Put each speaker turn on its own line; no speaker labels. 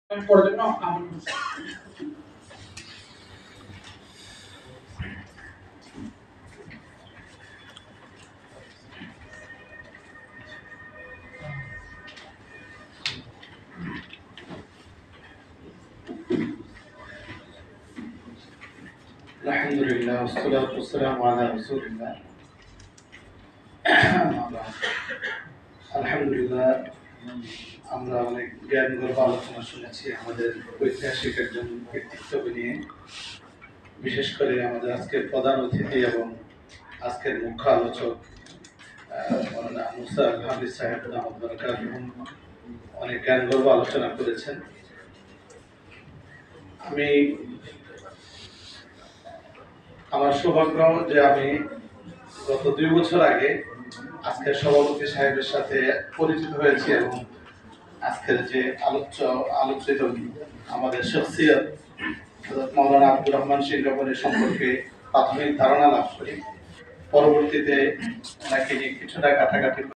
পড়ার জন্য আমি আলহামদুলিল্লাহ والصلاة والسلام على رسول الله আলহামদুলিল্লাহ আমরা অনেক জ্ঞান গর্ব আলোচনা শুনেছি আমাদের ঐতিহাসিক একজন ব্যক্তিত্বকে নিয়ে, বিশেষ করে আমাদের আজকের প্রধান অতিথি এবং আজকের মুখ্য আলোচক মৌলানা মুসা আল হাফিজ সাহেব অনেক জ্ঞান গর্ব আলোচনা করেছেন। আমি আমার সৌভাগ্য যে আমি গত 2 বছর আগে আজকের সভাপতি সাহেবের সাথে পরিচিত হয়েছি এবং আজকের যে আলোচিত আমাদের শখসিয়ত মৌলানা আব্দুর রহমান সিংহাবনের সম্পর্কে প্রাথমিক ধারণা লাভ করি। পরবর্তীতে ওনাকে নিয়ে কিছুটা কাটাকাটি